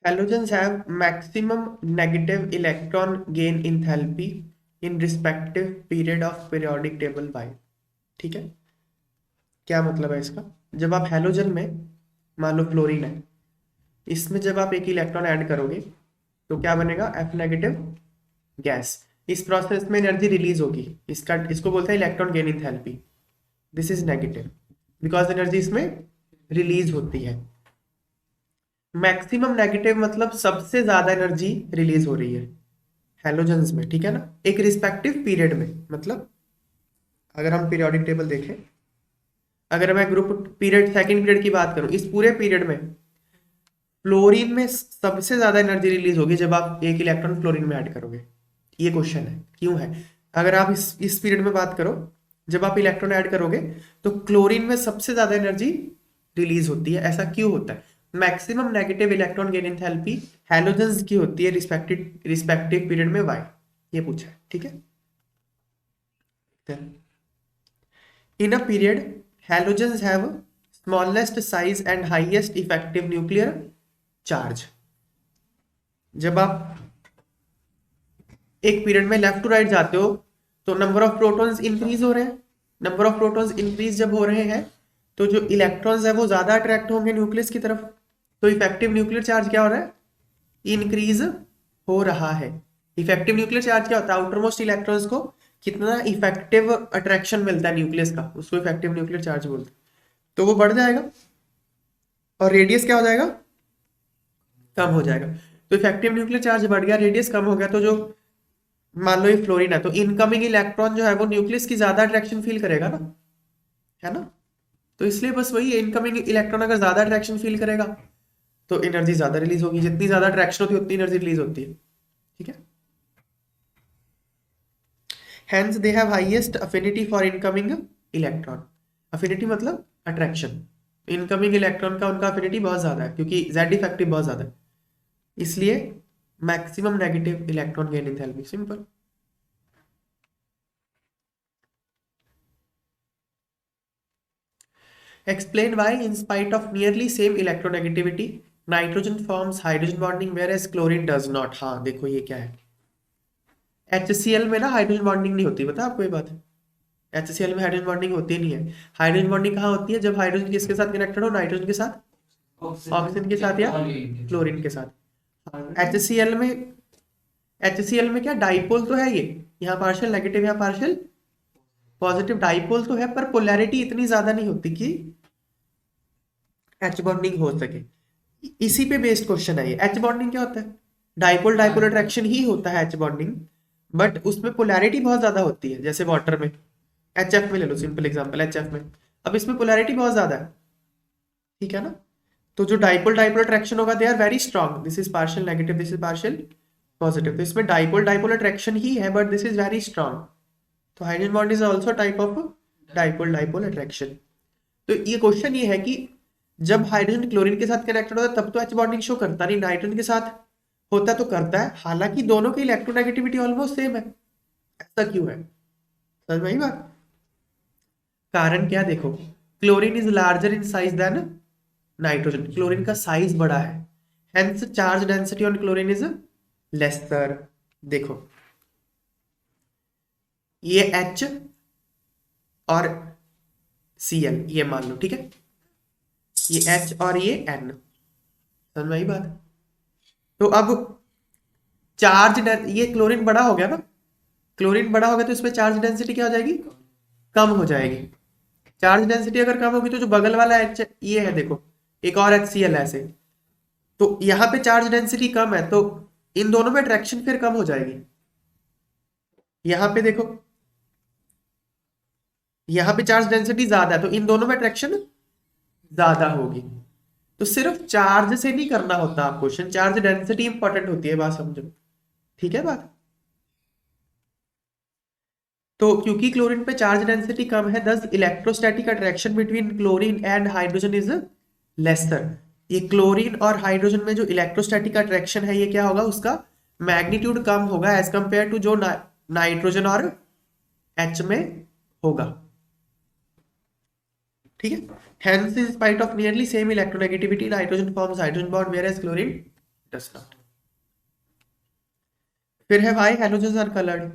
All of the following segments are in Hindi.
Halogens have maximum negative electron gain enthalpy in respective period of periodic table Y। ठीक है, क्या मतलब है इसका? जब आप हैलोजन में, मान लो फ्लोरीन है, इसमें जब आप एक इलेक्ट्रॉन ऐड करोगे तो क्या बनेगा? F negative gas. इस प्रोसेस में एनर्जी रिलीज होगी, इसको बोलते हैं electron gain enthalpy. This is negative because energy इसमें रिलीज होती है। मैक्सिमम नेगेटिव मतलब सबसे ज्यादा एनर्जी रिलीज हो रही है हैलोजेंस में, ठीक है ना, एक रिस्पेक्टिव पीरियड में। मतलब अगर हम पीरियोडिक टेबल देखें, अगर मैं ग्रुप पीरियड सेकंड पीरियड की बात करूं, इस पूरे पीरियड में फ्लोरीन में सबसे ज्यादा एनर्जी रिलीज होगी जब आप एक इलेक्ट्रॉन फ्लोरीन में ऐड करोगे। ये क्वेश्चन है, क्यों है? अगर आप इस पीरियड में बात करो, जब आप इलेक्ट्रॉन ऐड करोगे तो क्लोरीन में सबसे ज्यादा एनर्जी रिलीज होती है। ऐसा क्यों होता है? Maximum negative electron gain enthalpy halogens की होती है रिस्पेक्टिव पीरियड में वाई। ये पूछा है, ठीक है। In a period halogens have smallest size and highest effective nuclear charge. जब आप एक पीरियड में लेफ्ट टू राइट जाते हो तो नंबर ऑफ प्रोटॉन्स इंक्रीज हो रहे हैं। नंबर ऑफ प्रोटॉन्स इंक्रीज जब हो रहे हैं तो जो इलेक्ट्रॉन्स है वो ज्यादा अट्रैक्ट होंगे न्यूक्लियस की तरफ, तो इफेक्टिव न्यूक्लियर चार्ज क्या हो रहा है? इंक्रीज हो रहा है। इफेक्टिव न्यूक्लियर चार्ज क्या होता है? आउटर मोस्ट इलेक्ट्रॉन्स को कितना इफेक्टिव अट्रैक्शन मिलता है न्यूक्लियस का, उसको इफेक्टिव न्यूक्लियर चार्ज बोलते हैं। तो वो बढ़ जाएगा और रेडियस क्या हो जाएगा? कम हो जाएगा। तो इफेक्टिव न्यूक्लियर चार्ज बढ़ गया, रेडियस कम हो गया, तो जो मान लो ये फ्लोरीन है तो इनकमिंग इलेक्ट्रॉन जो है वो न्यूक्लियस की ज्यादा अट्रैक्शन फील करेगा ना, है ना। तो इसलिए बस वही, इनकमिंग इलेक्ट्रॉन अगर ज्यादा अट्रैक्शन फील करेगा तो एनर्जी ज्यादा रिलीज होगी। जितनी ज्यादा अट्रैक्शन होती है उतनी एनर्जी रिलीज होती है, ठीक है। Hence they have highest affinity for incoming electron. Affinity मतलब अट्रैक्शन। इनकमिंग इलेक्ट्रॉन का उनका अफिनिटी बहुत ज्यादा है क्योंकि जेड इफेक्टिव बहुत ज्यादा है, इसलिए maximum negative electron gain enthalpy. Simple. Explain why, in spite of nearly same electronegativity, nitrogen forms hydrogen bonding whereas chlorine does not। हाँ देखो ये क्या है, HCl में ना हाइड्रोजन बॉन्डिंग नहीं होती, पता आपको ये बात? HCl में हाइड्रोजन बॉन्डिंग होती नहीं है। हाइड्रोजन बॉन्डिंग कहाँ होती है? जब हाइड्रोजन किसके साथ कनेक्टेड हो? नाइट्रोजन के साथ, ऑक्सीजन के साथ या क्लोरीन के साथ। HCl में, HCl में क्या डाइपोल तो है, ये यहाँ पार्शियल नेगेटिव यहाँ पार्शियल पॉजिटिव, डाइपोल तो है पर पोलैरिटी इतनी ज्यादा नहीं होती कि एच बॉन्डिंग हो सके। इसी पे बेस्ड क्वेश्चन है ये। एच बॉन्डिंग क्या होता है? डाइपोल डाइपोल अट्रैक्शन ही होता है एच बॉन्डिंग, बट उसमें पोलैरिटी बहुत ज्यादा होती है। जैसे वाटर में, HF में ले लो सिंपल एग्जांपल, HF में अब इसमें पोलैरिटी बहुत ज्यादा है, ठीक है ना। तो जो डाइपोल डाइपोल अट्रैक्शन होगा they are very strong, this is partial negative, this is partial positive. तो इसमें डाइपोल डाइपोल अट्रैक्शन ही है but this is very strong. तो hydrogen bond is also type of dipole dipole attraction. तो ये क्वेश्चन ये है कि जब हाइड्रोजन क्लोरीन के साथ कनेक्टेड होता है तब तो एच बॉन्डिंग शो करता नहीं, नाइट्रोजन के साथ होता तो करता है, हालांकि दोनों की इलेक्ट्रोनेगेटिविटी ऑलमोस्ट सेम है। ऐसा क्यों है? समझ में आई बात? कारण क्या देखो, chlorine is larger in size than nitrogen, chlorine का साइज बड़ा है, hence charge density on chlorine is lesser. देखो ये H और Cl ये मान लो, ठीक है, ये H और ये N, समझ में आई बात? तो अब चार्ज, ये क्लोरीन बड़ा हो गया ना, क्लोरीन बड़ा हो गया तो इसमें चार्ज डेंसिटी क्या हो जाएगी? कम हो जाएगी। चार्ज डेंसिटी अगर कम होगी तो जो बगल वाला H ये है, देखो एक और HCl ऐसे, तो यहाँ पे चार्ज डेंसिटी कम है तो इन दोनों में अट्रैक्शन फिर कम हो जाएगी। यहाँ पे देखो, यहाँ पे चार्ज डेंसिटी ज्यादा है तो इन दोनों में अट्रैक्शन ज्यादा होगी। तो सिर्फ चार्ज से नहीं करना होता आप क्वेश्चन, चार्ज डेंसिटी इंपॉर्टेंट होती है, बात समझो, ठीक है बात। तो क्योंकि क्लोरीन पे चार्ज डेंसिटी कम है, दस electrostatic attraction between chlorine and hydrogen is lesser. ये क्लोरीन और हाइड्रोजन में जो इलेक्ट्रोस्टैटिक अट्रैक्शन है ये क्या होगा? उसका मैग्नीट्यूड कम होगा एज कंपेयर टू जो नाइट्रोजन और H में होगा, ठीक है। Hence in spite of nearly same electronegativity, nitrogen forms hydrogen bond whereas chlorine does not. फिर है व्हाई हैलोजन्स आर कलर्ड।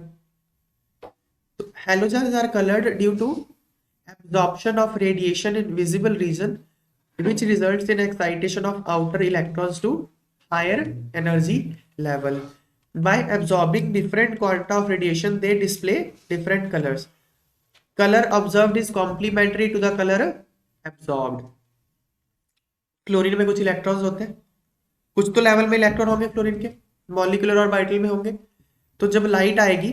तो halogens are coloured due to absorption of radiation in visible region which results in excitation of outer electrons to higher energy level. By absorbing different quanta of radiation they display different colors. Color observed is complementary to the color absorbed. Chlorine में कुछ इलेक्ट्रॉन्स होते हैं, कुछ तो लेवल में इलेक्ट्रॉन होंगे क्लोरीन के, मॉलिक्यूलर और ऑर्बिटल में होंगे। तो जब लाइट आएगी,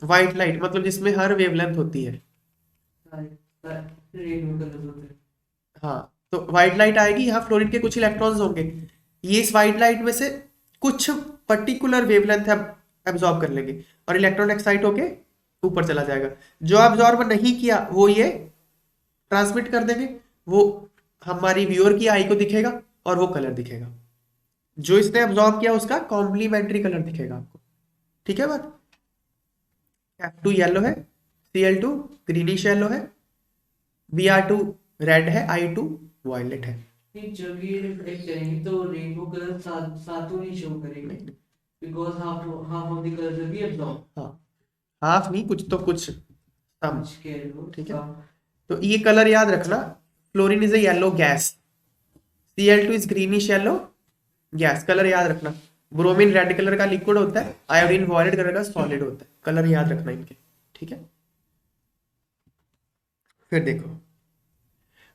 व्हाइट लाइट मतलब जिसमें हर वेवलेंथ होती है, हाँ, तो व्हाइट लाइट आएगी, यहाँ फ्लोरीन के कुछ इलेक्ट्रॉन्स होंगे, ये इस व्हाइट लाइट में से कुछ पर्टिकुलर वेवलेंथ एब्जॉर्ब कर लेंगे और इलेक्ट्रॉन एक्साइट होके ऊपर चला जाएगा। जो एब्जॉर्ब नहीं किया वो ये ट्रांसमिट कर देंगे, वो हमारी व्यूअर की आई को दिखेगा और वो कलर दिखेगा। जो इसने एब्जॉर्ब किया उसका कॉम्प्लीमेंट्री कलर दिखेगा आपको। ठीक है बात। F2 येलो है, Cl2 ग्रीनिश येलो है, Br2 रेड है, I2 वायलेट है। जब ये रिफ्लेक्ट करेंगे तो रेनबो कलर सातों नहीं शो करेंगे, because half of the colour will be absorb. हाँ, हाफ नहीं, कुछ तो कुछ सम। ठीक है, हाँ। तो ये कलर याद रखना, fluorine is a yellow gas, Cl2 is greenish yellow gas, colour याद रखना। ब्रोमीन रेड कलर का लिक्विड होता है, आयोडीन वॉयलेट कलर का सॉलिड होता है, कलर याद रखना इनके। ठीक है, फिर देखो,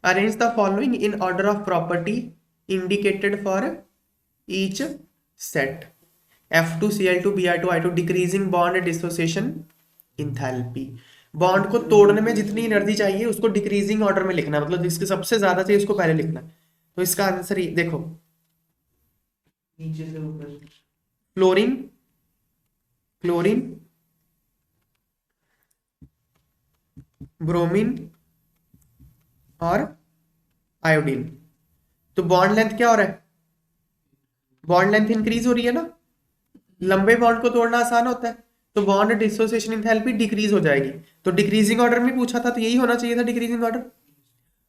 arrange the following in order of property indicated for each set. F2 Cl2 Br2 I2 decreasing bond dissociation enthalpy. Bond को तोड़ने में जितनी एनर्जी चाहिए उसको डिक्रीजिंग ऑर्डर में लिखना, मतलब जिसके सबसे ज्यादा चाहिए उसको पहले लिखना। तो इसका आंसर ये देखो, नीचे से ऊपर, फ्लोरीन, क्लोरीन, ब्रोमीन और आयोडीन। तो बॉन्ड लेंथ क्या हो रहा है, बॉन्ड लेंथ इंक्रीज हो रही है ना, लंबे बॉन्ड को तोड़ना आसान होता है, तो बॉन्ड डिसोसिएशन एंथैल्पी डिक्रीज हो जाएगी। तो डिक्रीजिंग ऑर्डर में पूछा था तो यही होना चाहिए था डिक्रीजिंग ऑर्डर,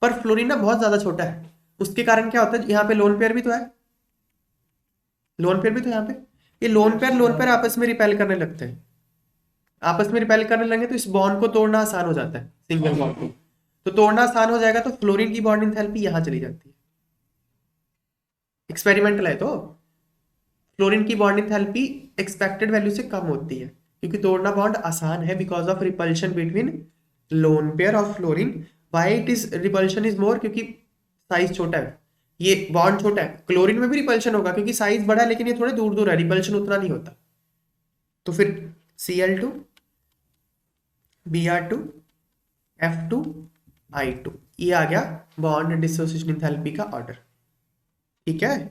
पर फ्लोरीन ना बहुत ज्यादा छोटा है, उसके कारण क्या होता है, यहाँ पे लोन पेयर भी तो है, लोन पेयर भी तो यहाँ पे, ये लोन पेयर आपस में रिपेल करने लगते हैं, आपस में रिपेल करने लगे तो इस बॉन्ड को तोड़ना आसान हो जाता है, सिंगल बॉन्ड को तो तोड़ना आसान हो जाएगा, तो फ्लोरीन की बॉन्ड एंथैल्पी यहाँ चली जाती है। एक्सपेरिमेंटल है तो फ्लोरीन की बॉन्ड एंथैल्पी एक्सपेक्टेड वैल्यू से कम होती है, क्योंकि तोड़ना बॉन्ड आसान है because of repulsion between lone pair of fluorine. Why it is repulsion is more, क्योंकि साइज छोटा है, ये बॉन्ड छोटा है। क्लोरीन में भी रिपल्शन होगा क्योंकि साइज बड़ा है, लेकिन ये थोड़े दूर दूर है, रिपल्शन उतना नहीं होता। तो फिर Cl2 Br2 F2 I2 ये आ गया बॉन्ड डिसोसिएशन एंथैल्पी का ऑर्डर। ठीक है,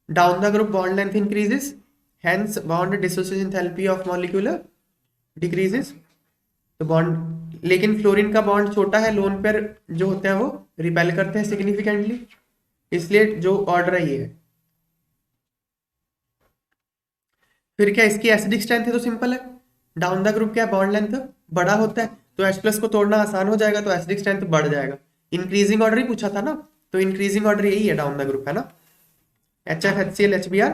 down the group bond length increases, hence bond dissociation enthalpy of molecule decreases. तो बॉन्ड, लेकिन फ्लोरीन का बॉन्ड छोटा है, लोन पेयर जो होते हैं वो रिपेल करते हैं सिग्निफिकेंटली, इसलिए जो ऑर्डर है ये है। फिर क्या इसकी एसिडिक स्ट्रेंथ है, तो सिंपल है, डाउन द ग्रुप क्या बॉन्ड लेंथ बड़ा होता है तो H+ को तोड़ना आसान हो जाएगा, तो एसिडिक स्ट्रेंथ बढ़ जाएगा। इंक्रीजिंग ऑर्डर ही पूछा था ना, तो इंक्रीजिंग ऑर्डर यही है, डाउन द ग्रुप है ना, HF HCl HBr